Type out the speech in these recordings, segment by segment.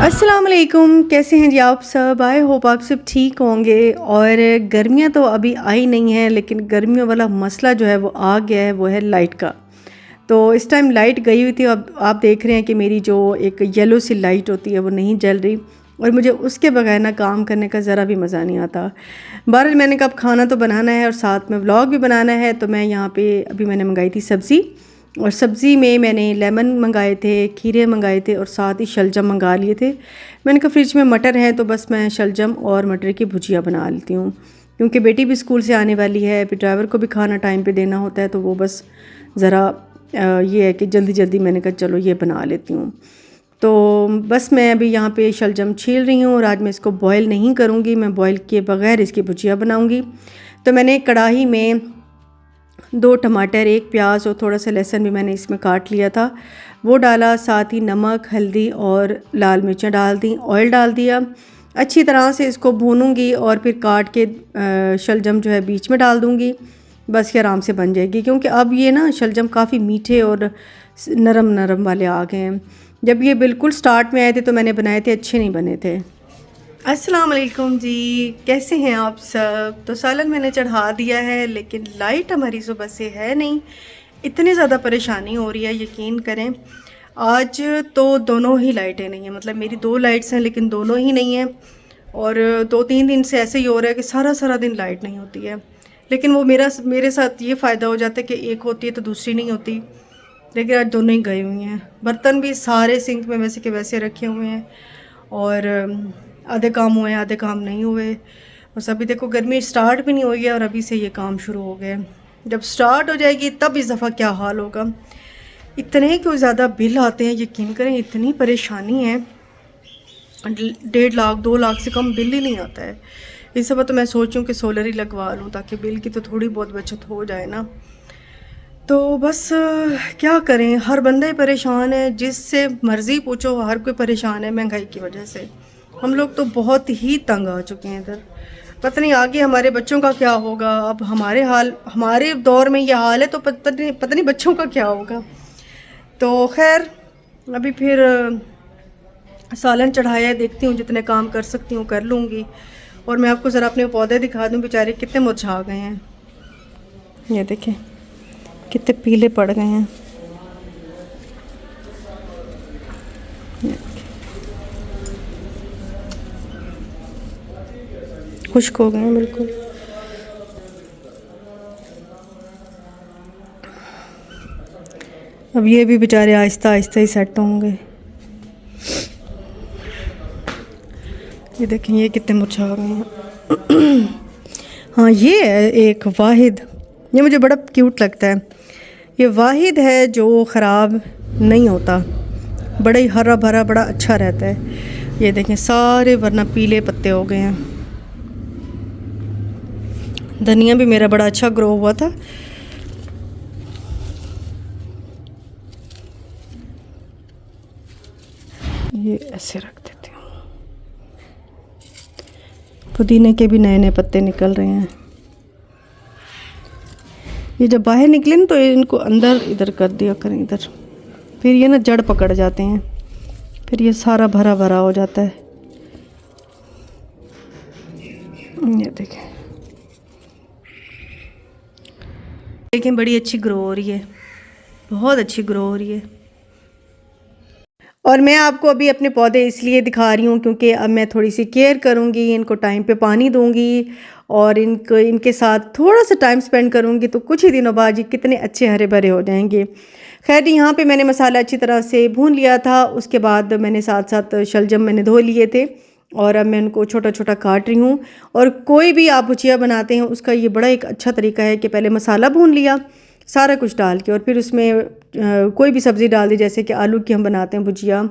अस्सलाम वालेकुम, कैसे हैं जी आप सब। आई होप आप सब ठीक होंगे। और गर्मियां तो अभी आई नहीं हैं, लेकिन गर्मियों वाला मसला जो है वो आ गया है, वो है लाइट का। तो इस टाइम लाइट गई हुई थी। अब आप देख रहे हैं कि मेरी जो एक येलो सी लाइट होती है वो नहीं जल रही, और मुझे उसके बगैर ना काम करने का ज़रा भी मज़ा नहीं आता। बहरहाल मैंने कहा खाना तो बनाना है और साथ में व्लॉग भी बनाना है, तो मैं यहाँ पे अभी मैंने मंगाई थी सब्ज़ी, और सब्ज़ी में मैंने लेमन मंगाए थे, खीरे मंगाए थे और साथ ही शलजम मंगा लिए थे। मैंने कहा फ्रिज में मटर है तो बस मैं शलजम और मटर की भुजिया बना लेती हूँ, क्योंकि बेटी भी स्कूल से आने वाली है, फिर ड्राइवर को भी खाना टाइम पे देना होता है, तो वो बस ज़रा ये है कि जल्दी जल्दी मैंने कहा चलो ये बना लेती हूँ। तो बस मैं अभी यहाँ पे शलजम छील रही हूँ, और आज मैं इसको बॉयल नहीं करूँगी, मैं बॉयल किए बगैर इसकी भुजिया बनाऊँगी। तो मैंने कढ़ाई में 2 टमाटर, 1 प्याज और थोड़ा सा लहसुन भी मैंने इसमें काट लिया था, वो डाला। साथ ही नमक, हल्दी और लाल मिर्चें डाल दी, ऑयल डाल दिया। अच्छी तरह से इसको भूनूंगी और फिर काट के शलजम जो है बीच में डाल दूंगी। बस ये आराम से बन जाएगी, क्योंकि अब ये ना शलजम काफ़ी मीठे और नरम नरम वाले आ गए हैं। जब ये बिल्कुल स्टार्ट में आए थे तो मैंने बनाए थे, अच्छे नहीं बने थे। अस्सलाम वालेकुम जी, कैसे हैं आप सब। तो सालन मैंने चढ़ा दिया है, लेकिन लाइट हमारी सुबह से है नहीं। इतनी ज़्यादा परेशानी हो रही है, यकीन करें। आज तो दोनों ही लाइटें नहीं हैं, मतलब मेरी 2 लाइट्स हैं लेकिन दोनों ही नहीं हैं। और 2-3 दिन से ऐसे ही हो रहा है कि सारा सारा दिन लाइट नहीं होती है। लेकिन वो मेरे साथ ये फ़ायदा हो जाता है कि एक होती है तो दूसरी नहीं होती, लेकिन आज दोनों ही गए हुए हैं। बर्तन भी सारे सिंक में वैसे के वैसे रखे हुए हैं, और आधे काम हुए आधे काम नहीं हुए। बस अभी देखो गर्मी स्टार्ट भी नहीं हुई है और अभी से ये काम शुरू हो गए। जब स्टार्ट हो जाएगी तब इस दफ़ा क्या हाल होगा। इतने क्यों ज़्यादा बिल आते हैं, यकीन करें इतनी परेशानी है। 1.5 लाख 2 लाख से कम बिल ही नहीं आता है। इस दफ़ा तो मैं सोचूं कि सोलर ही लगवा लूँ, ताकि बिल की तो थोड़ी बहुत बचत हो जाए ना। तो बस क्या करें, हर बंदा ही परेशान है, जिससे मर्ज़ी पूछो हर कोई परेशान है महंगाई की वजह से। हम लोग तो बहुत ही तंग आ चुके हैं इधर। पता नहीं आगे हमारे बच्चों का क्या होगा। अब हमारे दौर में ये हाल है, तो पता नहीं बच्चों का क्या होगा। तो खैर अभी फिर सालन चढ़ाया है, देखती हूँ जितने काम कर सकती हूँ कर लूँगी। और मैं आपको ज़रा अपने पौधे दिखा दूँ, बेचारे कितने मुरझा गए हैं। ये देखें कितने पीले पड़ गए हैं। खुश्क हो गए हैं बिल्कुल। अब ये भी बेचारे आहिस्ता आहिस्ता ही सेट होंगे। ये देखें ये कितने मुरझा गए हैं। हाँ ये है एक वाहिद, ये मुझे बड़ा क्यूट लगता है। ये वाहिद है जो ख़राब नहीं होता, बड़ा ही हरा भरा बड़ा अच्छा रहता है। ये देखें सारे वरना पीले पत्ते हो गए हैं। धनिया भी मेरा बड़ा अच्छा ग्रो हुआ था। ये ऐसे रख देती हूँ। पुदीने के भी नए नए पत्ते निकल रहे हैं। ये जब बाहर निकले ना तो इनको अंदर इधर कर दिया करें इधर, फिर ये ना जड़ पकड़ जाते हैं, फिर ये सारा भरा भरा हो जाता है। ये देखें देखें बड़ी अच्छी ग्रो हो रही है, बहुत अच्छी ग्रो हो रही है। और मैं आपको अभी अपने पौधे इसलिए दिखा रही हूँ क्योंकि अब मैं थोड़ी सी केयर करूँगी, इनको टाइम पे पानी दूँगी और इनके साथ थोड़ा सा टाइम स्पेंड करूँगी, तो कुछ ही दिनों बाद ये कितने अच्छे हरे भरे हो जाएंगे। खैर यहाँ पे मैंने मसाला अच्छी तरह से भून लिया था। उसके बाद मैंने साथ साथ शलजम मैंने धो लिए थे, और अब मैं उनको छोटा छोटा काट रही हूँ। और कोई भी आप भुजिया बनाते हैं उसका ये बड़ा एक अच्छा तरीका है कि पहले मसाला भून लिया सारा कुछ डाल के, और फिर उसमें कोई भी सब्ज़ी डाल दी, जैसे कि आलू की हम बनाते हैं भुजिया,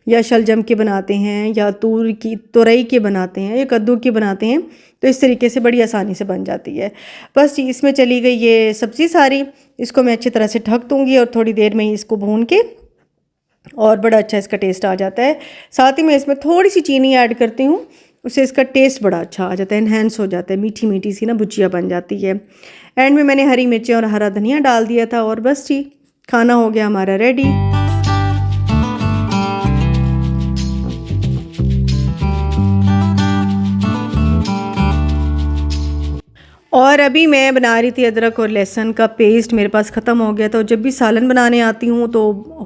या शलजम के बनाते हैं, या तुरई के बनाते हैं, या कद्दू की बनाते हैं। तो इस तरीके से बड़ी आसानी से बन जाती है। बस इसमें चली गई ये सब्ज़ी सारी, इसको मैं अच्छी तरह से ढक दूँगी और थोड़ी देर में ही इसको भून के, और बड़ा अच्छा इसका टेस्ट आ जाता है। साथ ही मैं इसमें थोड़ी सी चीनी ऐड करती हूँ, उससे इसका टेस्ट बड़ा अच्छा आ जाता है, इन्हेंस हो जाता है, मीठी मीठी सी ना भुजिया बन जाती है। एंड में मैंने हरी मिर्चें और हरा धनिया डाल दिया था, और बस जी खाना हो गया हमारा रेडी। और अभी मैं बना रही थी अदरक और लहसुन का पेस्ट, मेरे पास ख़त्म हो गया था। और जब भी सालन बनाने आती हूँ तो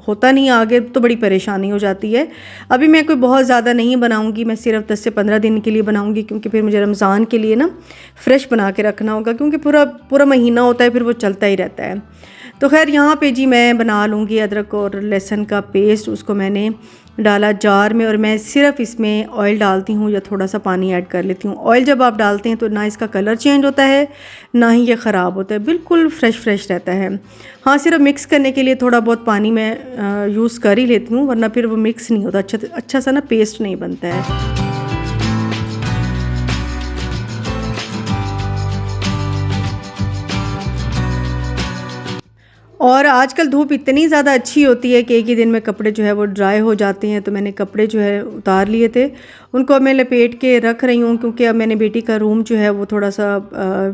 होता नहीं आगे, तो बड़ी परेशानी हो जाती है। अभी मैं कोई बहुत ज़्यादा नहीं बनाऊँगी, मैं सिर्फ 10 से 15 दिन के लिए बनाऊँगी, क्योंकि फिर मुझे रमज़ान के लिए ना फ़्रेश बना के रखना होगा, क्योंकि पूरा पूरा महीना होता है, फिर वो चलता ही रहता है। तो खैर यहाँ पे जी मैं बना लूँगी अदरक और लहसुन का पेस्ट। उसको मैंने डाला जार में, और मैं सिर्फ इसमें ऑयल डालती हूँ या थोड़ा सा पानी ऐड कर लेती हूँ। ऑयल जब आप डालते हैं तो ना इसका कलर चेंज होता है, ना ही ये ख़राब होता है, बिल्कुल फ्रेश रहता है। हाँ, सिर्फ मिक्स करने के लिए थोड़ा बहुत पानी मैं यूज़ कर ही लेती हूँ, वरना फिर वो मिक्स नहीं होता, अच्छा सा ना पेस्ट नहीं बनता है। और आजकल धूप इतनी ज़्यादा अच्छी होती है कि एक ही दिन में कपड़े जो है वो ड्राई हो जाते हैं। तो मैंने कपड़े जो है उतार लिए थे, उनको अब मैं लपेट के रख रही हूँ, क्योंकि अब मैंने बेटी का रूम जो है वो थोड़ा सा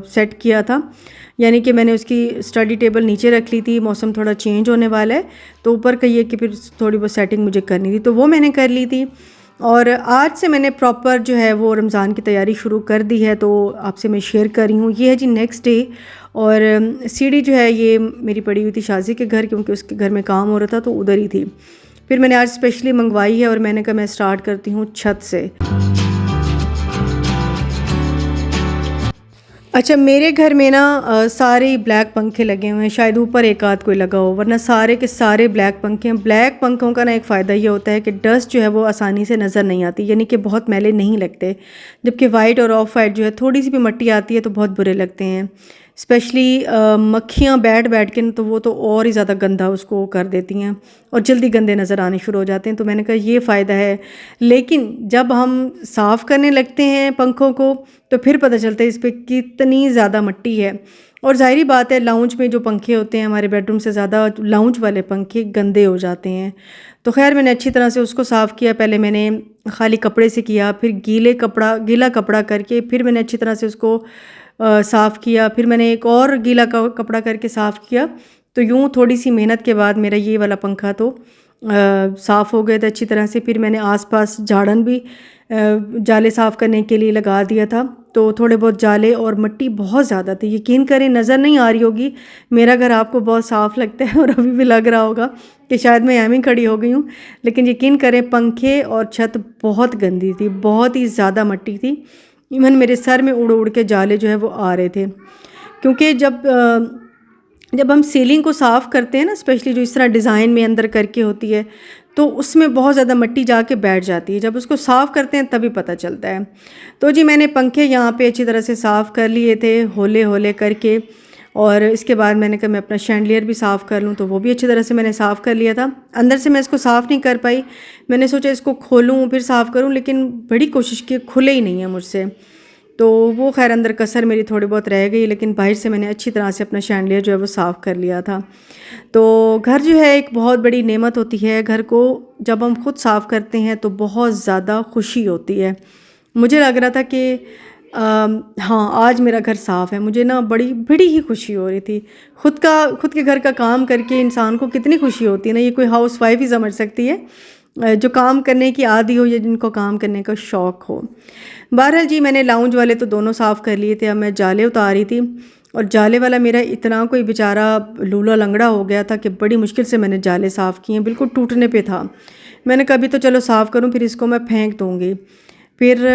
सेट किया था। यानी कि मैंने उसकी स्टडी टेबल नीचे रख ली थी, मौसम थोड़ा चेंज होने वाला है तो ऊपर कहिए कि फिर थोड़ी बहुत सेटिंग मुझे करनी थी, तो वो मैंने कर ली थी। और आज से मैंने प्रॉपर जो है वो रमज़ान की तैयारी शुरू कर दी है, तो आपसे मैं शेयर कर रही हूँ। ये है जी नेक्स्ट डे। और सीढ़ी जो है ये मेरी पड़ी हुई थी शाजी के घर, क्योंकि उसके घर में काम हो रहा था तो उधर ही थी। फिर मैंने आज स्पेशली मंगवाई है, और मैंने कहा मैं स्टार्ट करती हूँ छत से। अच्छा, मेरे घर में ना सारे ब्लैक पंखे लगे हुए हैं, शायद ऊपर एक आध कोई लगा हो, वरना सारे के सारे ब्लैक पंखे हैं। ब्लैक पंखों का ना एक फ़ायदा ये होता है कि डस्ट जो है वो आसानी से नज़र नहीं आती, यानी कि बहुत मैले नहीं लगते। जबकि वाइट और ऑफ वाइट जो है थोड़ी सी भी मिट्टी आती है तो बहुत बुरे लगते हैं। स्पेशली मक्खियाँ बैठ के तो वो तो और ही ज़्यादा गंदा उसको कर देती हैं, और जल्दी गंदे नज़र आने शुरू हो जाते हैं। तो मैंने कहा ये फ़ायदा है। लेकिन जब हम साफ़ करने लगते हैं पंखों को तो फिर पता चलता है इस पर कितनी ज़्यादा मिट्टी है। और ज़ाहिरी बात है, लाउंज में जो पंखे होते हैं हमारे बेडरूम से ज़्यादा लाउंज वाले पंखे गंदे हो जाते हैं। तो खैर मैंने अच्छी तरह से उसको साफ़ किया। पहले मैंने खाली कपड़े से किया, फिर गीला कपड़ा करके फिर मैंने अच्छी तरह से उसको साफ़ किया। फिर मैंने एक और गीला कपड़ा करके साफ़ किया। तो यूँ थोड़ी सी मेहनत के बाद मेरा ये वाला पंखा तो साफ़ हो गया था अच्छी तरह से। फिर मैंने आसपास झाड़न भी जाले साफ़ करने के लिए लगा दिया था, तो थोड़े बहुत जाले और मिट्टी बहुत ज़्यादा थी। यकीन करें नज़र नहीं आ रही होगी, मेरा घर आपको बहुत साफ़ लगता है और अभी भी लग रहा होगा कि शायद मैं यहाँ ही खड़ी हो गई हूँ, लेकिन यकीन करें पंखे और छत बहुत गंदी थी, बहुत ही ज़्यादा मिट्टी थी। इवन मेरे सर में उड़ उड़ के जाले जो है वो आ रहे थे, क्योंकि जब हम सीलिंग को साफ़ करते हैं ना, स्पेशली जो इस तरह डिज़ाइन में अंदर करके होती है, तो उसमें बहुत ज़्यादा मिट्टी जाके बैठ जाती है। जब उसको साफ़ करते हैं तभी पता चलता है। तो जी मैंने पंखे यहाँ पे अच्छी तरह से साफ़ कर लिए थे, होले होले करके। और इसके बाद मैंने कहा मैं अपना शैंडलियर भी साफ़ कर लूँ, तो वो भी अच्छी तरह से मैंने साफ़ कर लिया था। अंदर से मैं इसको साफ़ नहीं कर पाई, मैंने सोचा इसको खोलूँ फिर साफ़ करूँ, लेकिन बड़ी कोशिश की, खुले ही नहीं है मुझसे। तो वो खैर अंदर कसर मेरी थोड़ी बहुत रह गई, लेकिन बाहर से मैंने अच्छी तरह से अपना शैंडलियर जो है वो साफ़ कर लिया था। तो घर जो है एक बहुत बड़ी नेमत होती है। घर को जब हम खुद साफ़ करते हैं तो बहुत ज़्यादा खुशी होती है। मुझे लग रहा था कि हाँ आज मेरा घर साफ़ है, मुझे ना बड़ी बड़ी ही खुशी हो रही थी। खुद के घर का काम करके इंसान को कितनी खुशी होती है ना, ये कोई हाउस वाइफ ही समझ सकती है, जो काम करने की आदी हो या जिनको काम करने का शौक़ हो। बहरहाल जी मैंने लाउंज वाले तो दोनों साफ़ कर लिए थे, अब मैं जाले उतार रही थी। और जाले वाला मेरा इतना कोई बेचारा लूला लंगड़ा हो गया था कि बड़ी मुश्किल से मैंने जाले साफ़ किए, बिल्कुल टूटने पे था। मैंने कहा अभी तो चलो साफ़ करूं, फिर इसको मैं फेंक दूंगी। फिर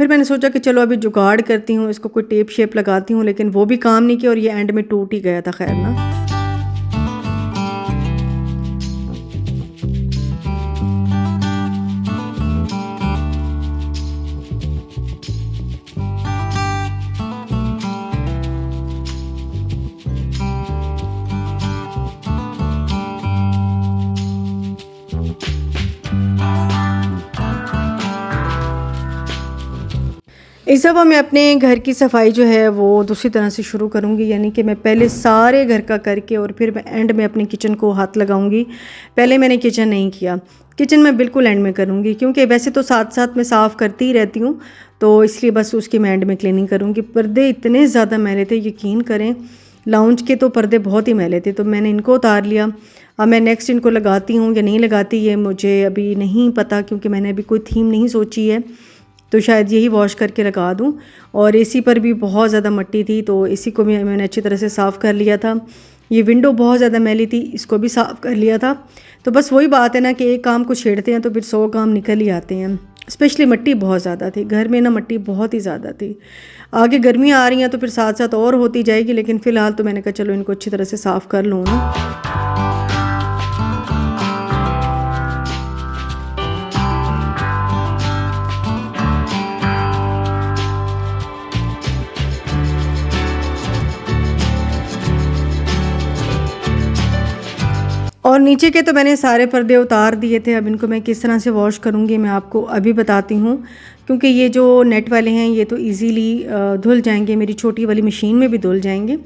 मैंने सोचा कि चलो अभी जुगाड़ करती हूँ, इसको कोई टेप शेप लगाती हूँ, लेकिन वो भी काम नहीं किया और ये एंड में टूट ही गया था। खैर ना, इस दफ़ा मैं अपने घर की सफाई जो है वो दूसरी तरह से शुरू करूँगी, यानी कि मैं पहले सारे घर का करके और फिर मैं एंड में अपने किचन को हाथ लगाऊँगी। पहले मैंने किचन नहीं किया, किचन मैं बिल्कुल एंड में करूँगी, क्योंकि वैसे तो साथ साथ मैं साफ़ करती ही रहती हूँ, तो इसलिए बस उसकी मैं एंड में क्लीनिंग करूँगी। पर्दे इतने ज़्यादा मैले थे, यकीन करें लाउंज के तो पर्दे बहुत ही मैले थे, तो मैंने इनको उतार लिया। अब मैं नेक्स्ट इनको लगाती हूँ या नहीं लगाती ये मुझे अभी नहीं पता, क्योंकि मैंने अभी कोई थीम नहीं सोची है। तो शायद यही वॉश करके लगा दूँ। और एसी पर भी बहुत ज़्यादा मिट्टी थी, तो एसी को भी मैंने अच्छी तरह से साफ़ कर लिया था। ये विंडो बहुत ज़्यादा मैली थी, इसको भी साफ़ कर लिया था। तो बस वही बात है ना कि एक काम को छेड़ते हैं तो फिर 100 काम निकल ही आते हैं। स्पेशली मिट्टी बहुत ज़्यादा थी घर में ना, मिट्टी बहुत ही ज़्यादा थी। आगे गर्मियाँ आ रही हैं तो फिर साथ साथ और होती जाएगी, लेकिन फ़िलहाल तो मैंने कहा चलो इनको अच्छी तरह से साफ़ कर लूँ ना। और नीचे के तो मैंने सारे पर्दे उतार दिए थे। अब इनको मैं किस तरह से वॉश करूँगी मैं आपको अभी बताती हूँ, क्योंकि ये जो नेट वाले हैं ये तो इजीली धुल जाएंगे, मेरी छोटी वाली मशीन में भी धुल जाएंगे।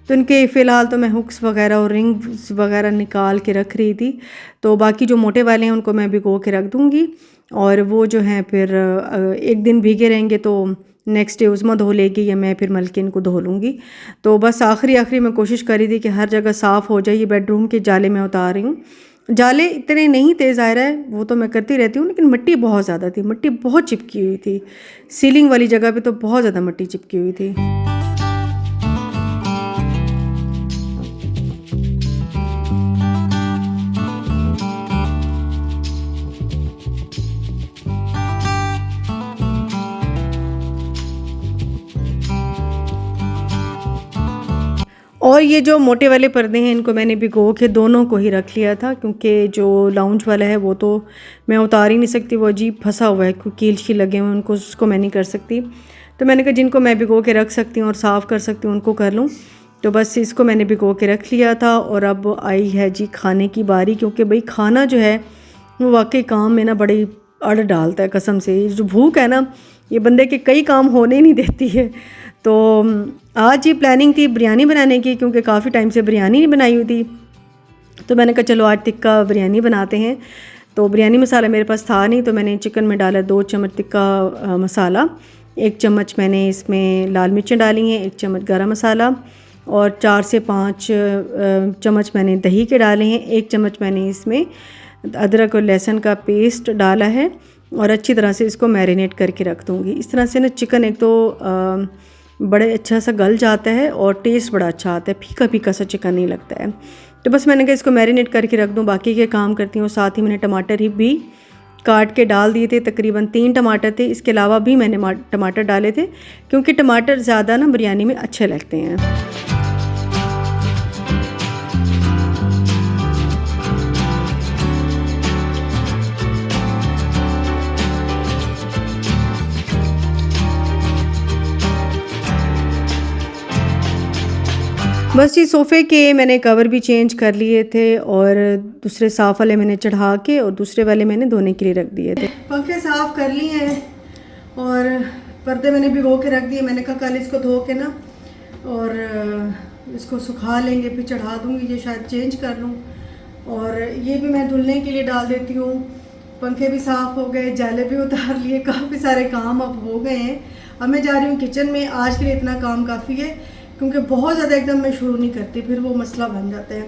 तो इनके फ़िलहाल तो मैं हुक्स वगैरह और रिंग्स वगैरह निकाल के रख रही थी। तो बाकी जो मोटे वाले हैं उनको मैं भिगो के रख दूँगी, और वो जो हैं फिर एक दिन भीगे रहेंगे तो नेक्स्ट डे उज़्मा धो लेगी या मैं फिर मल के इनको धो लूँगी। तो बस आखिरी मैं कोशिश करी थी कि हर जगह साफ़ हो जाए। ये बेडरूम के जाले मैं उतार रही हूँ। जाले इतने नहीं तेज़ आ रहा है, वो तो मैं करती रहती हूँ, लेकिन मिट्टी बहुत ज़्यादा थी, मिट्टी बहुत चिपकी हुई थी। सीलिंग वाली जगह पे तो बहुत ज़्यादा मिट्टी चिपकी हुई थी। और ये जो मोटे वाले पर्दे हैं इनको मैंने भिगो के दोनों को ही रख लिया था, क्योंकि जो लाउंज वाला है वो तो मैं उतार ही नहीं सकती, वो अजीब फंसा हुआ है, कील शी लगे हुए उनको, उसको मैं नहीं कर सकती। तो मैंने कहा जिनको मैं भिगो के रख सकती हूँ और साफ़ कर सकती हूँ उनको कर लूँ। तो बस इसको मैंने भिगो के रख लिया था। और अब आई है जी खाने की बारी, क्योंकि भाई खाना जो है वो वाकई काम में ना बड़ी अड़ डालता है कसम से। ये जो भूख है ना ये बंदे के कई काम होने नहीं देती है। तो आज ये प्लानिंग थी बिरयानी बनाने की, क्योंकि काफ़ी टाइम से बिरयानी नहीं बनाई हुई थी। तो मैंने कहा चलो आज टिक्का बिरयानी बनाते हैं। तो बिरयानी मसाला मेरे पास था नहीं, तो मैंने चिकन में डाला 2 चम्मच टिक्का मसाला, 1 चम्मच मैंने इसमें लाल मिर्चें डाली हैं, 1 चम्मच गरम मसाला, और 4 से 5 चम्मच मैंने दही के डाले हैं, 1 चम्मच मैंने इसमें अदरक और लहसुन का पेस्ट डाला है, और अच्छी तरह से इसको मैरिनेट करके रख दूँगी। इस तरह से ना चिकन एक तो बड़े अच्छा सा गल जाता है और टेस्ट बड़ा अच्छा आता है, फीका फीका सा चिकन नहीं लगता है। तो बस मैंने कहा इसको मैरिनेट करके रख दूँ, बाकी के काम करती हूँ। साथ ही मैंने टमाटर ही भी काट के डाल दिए थे, तकरीबन 3 टमाटर थे, इसके अलावा भी मैंने टमाटर डाले थे, क्योंकि टमाटर ज़्यादा ना बिरयानी में अच्छे लगते हैं। बस ये सोफ़े के मैंने कवर भी चेंज कर लिए थे, और दूसरे साफ़ वाले मैंने चढ़ा के और दूसरे वाले मैंने धोने के लिए रख दिए थे। पंखे साफ़ कर लिए हैं और पर्दे मैंने भिगो के रख दिए। मैंने कहा कल इसको धो के ना और इसको सुखा लेंगे, फिर चढ़ा दूँगी, ये शायद चेंज कर लूँ। और ये भी मैं धुलने के लिए डाल देती हूँ। पंखे भी साफ़ हो गए, जाले भी उतार लिए, काफ़ी सारे काम अब हो गए हैं। अब मैं जा रही हूँ किचन में। आज के लिए इतना काम काफ़ी है, क्योंकि बहुत ज़्यादा एकदम मैं शुरू नहीं करती, फिर वो मसला बन जाता है।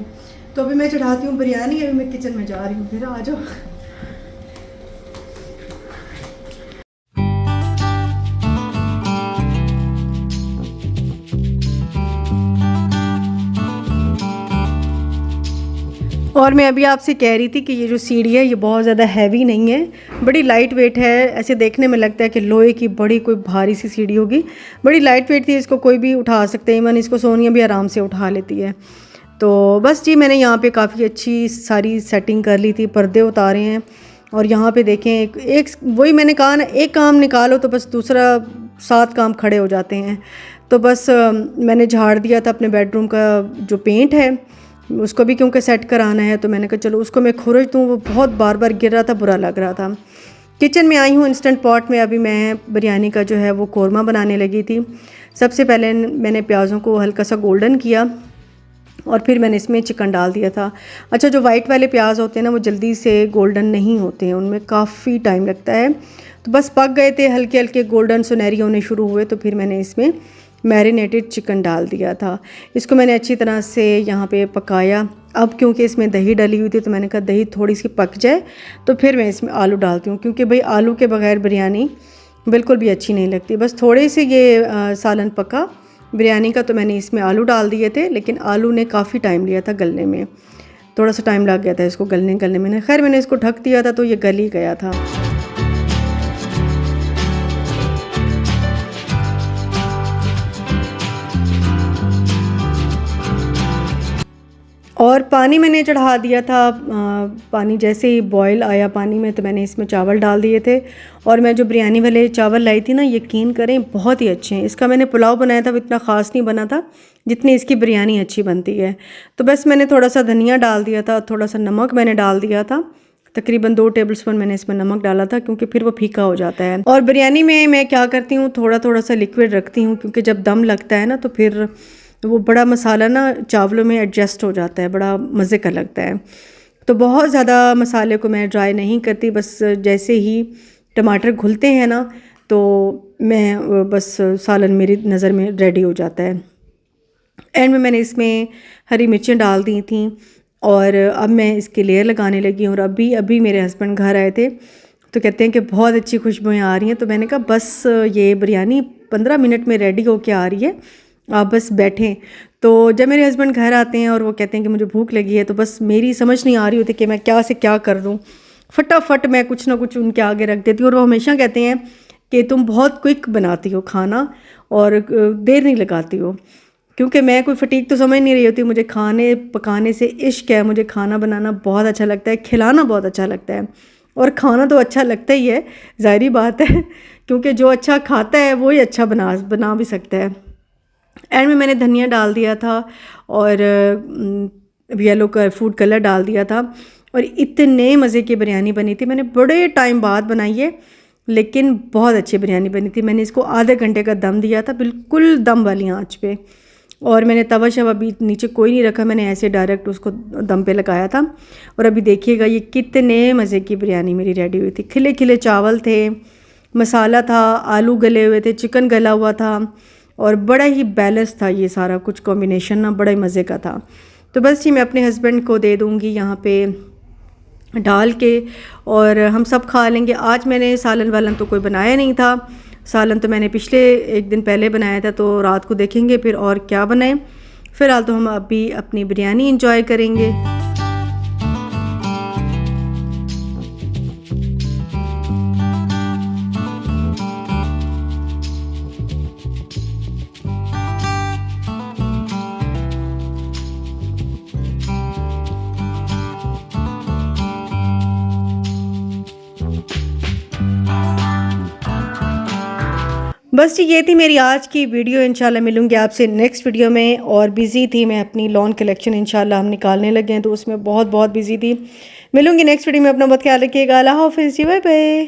तो अभी मैं चढ़ाती हूँ बिरयानी, अभी मैं किचन में जा रही हूँ, फिर आ जाओ। और मैं अभी आपसे कह रही थी कि ये जो सीढ़ी है ये बहुत ज़्यादा हैवी नहीं है, बड़ी लाइट वेट है। ऐसे देखने में लगता है कि लोहे की बड़ी कोई भारी सी सीढ़ी होगी, बड़ी लाइट वेट थी, इसको कोई भी उठा सकते हैं। इवन इसको सोनिया भी आराम से उठा लेती है। तो बस जी मैंने यहाँ पे काफ़ी अच्छी सारी सेटिंग कर ली थी, पर्दे उतारे हैं। और यहाँ पे देखें एक वही मैंने कहा ना, एक काम निकालो तो बस दूसरा 7 काम खड़े हो जाते हैं। तो बस मैंने झाड़ दिया था अपने बेडरूम का जो पेंट है उसको भी, क्योंकि सेट कराना है। तो मैंने कहा चलो उसको मैं खुरच दूँ, वो बहुत बार बार गिर रहा था, बुरा लग रहा था। किचन में आई हूँ इंस्टेंट पॉट में। अभी मैं बिरयानी का जो है वो कोरमा बनाने लगी थी। सबसे पहले मैंने प्याज़ों को हल्का सा गोल्डन किया और फिर मैंने इसमें चिकन डाल दिया था। अच्छा, जो वाइट वाले प्याज होते हैं ना वो जल्दी से गोल्डन नहीं होते हैं, उनमें काफ़ी टाइम लगता है। तो बस पक गए थे, हल्के हल्के गोल्डन सुनहरी होने शुरू हुए, तो फिर मैंने इसमें मैरिनेटेड चिकन डाल दिया था। इसको मैंने अच्छी तरह से यहाँ पे पकाया। अब क्योंकि इसमें दही डली हुई थी तो मैंने कहा दही थोड़ी सी पक जाए तो फिर मैं इसमें आलू डालती हूँ, क्योंकि भाई आलू के बगैर बिरयानी बिल्कुल भी अच्छी नहीं लगती। बस थोड़े से ये सालन पका बिरयानी का, तो मैंने इसमें आलू डाल दिए थे, लेकिन आलू ने काफ़ी टाइम लिया था गलने में, थोड़ा सा टाइम लग गया था इसको गलने में। खैर मैंने इसको ढक दिया था तो ये गल ही गया था। और पानी मैंने चढ़ा दिया था। पानी जैसे ही बॉयल आया पानी में तो मैंने इसमें चावल डाल दिए थे। और मैं जो बिरयानी वाले चावल लाई थी ना, यकीन करें बहुत ही अच्छे हैं। इसका मैंने पुलाव बनाया था, वो इतना ख़ास नहीं बना था जितनी इसकी बिरयानी अच्छी बनती है। तो बस मैंने थोड़ा सा धनिया डाल दिया था, थोड़ा सा नमक मैंने डाल दिया था, तकरीबन 2 टेबलस्पून मैंने इसमें नमक डाला था, क्योंकि फिर वो फीका हो जाता है। और बिरयानी में मैं क्या करती हूँ, थोड़ा थोड़ा सा लिक्विड रखती हूँ, क्योंकि जब दम लगता है ना तो फिर वो बड़ा मसाला ना चावलों में एडजस्ट हो जाता है, बड़ा मज़े का लगता है। तो बहुत ज़्यादा मसाले को मैं ड्राई नहीं करती, बस जैसे ही टमाटर घुलते हैं ना तो मैं बस सालन मेरी नज़र में रेडी हो जाता है। एंड में मैंने इसमें हरी मिर्चें डाल दी थी और अब मैं इसकी लेयर लगाने लगी हूँ। और अभी मेरे हस्बैंड घर आए थे तो कहते हैं कि बहुत अच्छी खुशबुएँ आ रही हैं। तो मैंने कहा बस ये बिरयानी 15 मिनट में रेडी होके आ रही है, आप बस बैठें। तो जब मेरे हस्बैंड घर आते हैं और वो कहते हैं कि मुझे भूख लगी है, तो बस मेरी समझ नहीं आ रही होती कि मैं क्या से क्या कर दूँ। फटाफट मैं कुछ ना कुछ उनके आगे रख देती हूँ। और वो हमेशा कहते हैं कि तुम बहुत क्विक बनाती हो खाना और देर नहीं लगाती हो, क्योंकि मैं कोई फटीक तो समझ नहीं रही होती। मुझे खाने पकाने से इश्क है, मुझे खाना बनाना बहुत अच्छा लगता है, खिलाना बहुत अच्छा लगता है। और खाना तो अच्छा लगता ही है, ज़ाहिरी बात है, क्योंकि जो अच्छा खाता है वो ही अच्छा बना भी सकता है। एंड में मैंने धनिया डाल दिया था और येलो फूड कलर डाल दिया था। और इतने मज़े की बिरयानी बनी थी, मैंने बड़े टाइम बाद बनाई है, लेकिन बहुत अच्छी बिरयानी बनी थी। मैंने इसको आधे घंटे का दम दिया था, बिल्कुल दम वाली आंच पे। और मैंने तवा शवा भी नीचे कोई नहीं रखा, मैंने ऐसे डायरेक्ट उसको दम पे लगाया था। और अभी देखिएगा ये कितने मज़े की बिरयानी मेरी रेडी हुई थी। खिले खिले चावल थे, मसाला था, आलू गले हुए थे, चिकन गला हुआ था, और बड़ा ही बैलेंस था ये सारा कुछ कॉम्बिनेशन ना, बड़ा ही मज़े का था। तो बस जी मैं अपने हस्बैंड को दे दूँगी यहाँ पे डाल के, और हम सब खा लेंगे। आज मैंने सालन वालन तो कोई बनाया नहीं था, सालन तो मैंने पिछले एक दिन पहले बनाया था, तो रात को देखेंगे फिर और क्या बनाएं। फ़िलहाल तो हम अभी अपनी बिरयानी इंजॉय करेंगे। बस जी ये थी मेरी आज की वीडियो। इंशाल्लाह मिलूंगी आपसे नेक्स्ट वीडियो में। और बिज़ी थी मैं, अपनी लॉन कलेक्शन इंशाल्लाह हम निकालने लगे हैं, तो उसमें बहुत बिज़ी थी। मिलूंगी नेक्स्ट वीडियो में। अपना बहुत ख्याल रखिएगा। अल्लाह हाफ़िज़ जी, बाय बाय।